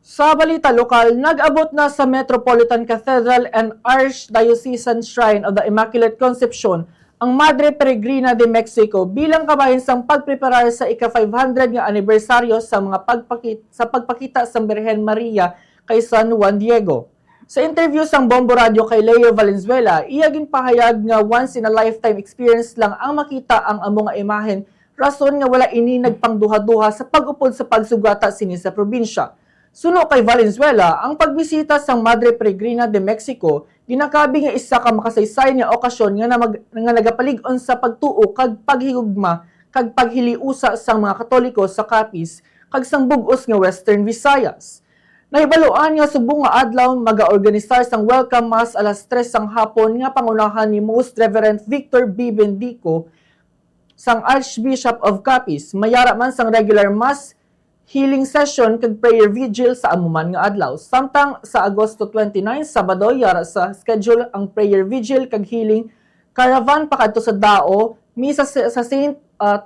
Sa balita lokal, nag-abot na sa Metropolitan Cathedral and Archdiocesan Shrine of the Immaculate Conception ang Madre Peregrina de Mexico bilang kabahinsang pagpreparar sa ika-500 nga anibersaryo sa pagpakita sa Birhen Maria kay San Juan Diego. Sa interview sang Bombo Radio kay Leo Valenzuela, iyagin pahayag nga once in a lifetime experience lang ang makita ang amo nga imahen, rason nga wala ini nagpangduha-duha sa pag-upod sa pagsugata sini sa probinsya. Suno kay Valenzuela, ang pagbisita sa Madre Peregrina de Mexico, ginakabi nga isa ka makasaysay nga okasyon nga nagapalig-on sa pagtuo kag paghigugma kag paghiliusa sang mga Katoliko sa Capiz kag sang bug-os nga Western Visayas. Nahibaluan nga subong nga adlaw maga-organisar sang welcome mass alas 3 sang hapon nga pangunahan ni Most Reverend Victor B. Bendico sang Archbishop of Capiz. Mayara man sang regular mass, healing session kag prayer vigil sa amuman nga adlaw. Samtang sa Agosto 29, Sabado, yara sa schedule ang prayer vigil kag healing caravan pakadto sa Dao, misa sa St.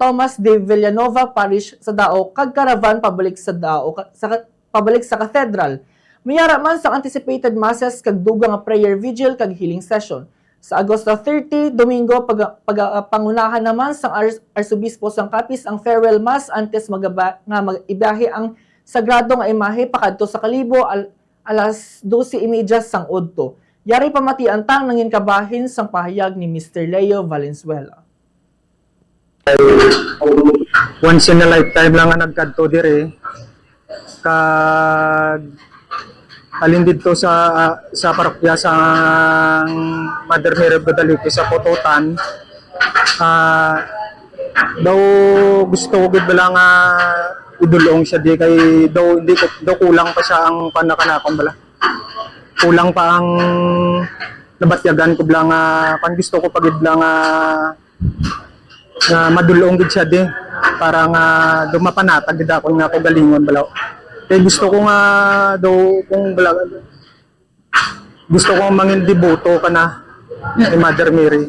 Thomas de Villanova Parish sa Dao kag caravan pabalik sa Dao pabalik sa Cathedral. Mayara man sa anticipated masses kag dugang nga prayer vigil kag healing session. Sa Agosto 30, Domingo, pangunahan naman sa Arsobispo sang Capiz ang farewell mass antes mag-ibiyahe ang sagrado nga imahe pakadto sa Kalibo alas 12:30 sang udto. Yari pamati ang tang nangin kabahin sang pahayag ni Mr. Leo Valenzuela. Once in a lifetime lang nga nagkadto dire kag alin dito sa parokya sa Mother Mary of Guadalupe sa Pototan. Daw gusto ko gud bala nga idulong siya di kay daw hindi ko daw kulang pa siya ang panakanakon bala. Kulang pa ang nabatyagan ko bala nga kan gusto ko pagid bala nga madulong gid siya di para nga dumapanatag gid ako nga ko galingon bala. Kaya gusto ko nga daw kung gusto ko mangin deboto ka na ni Mother Mary.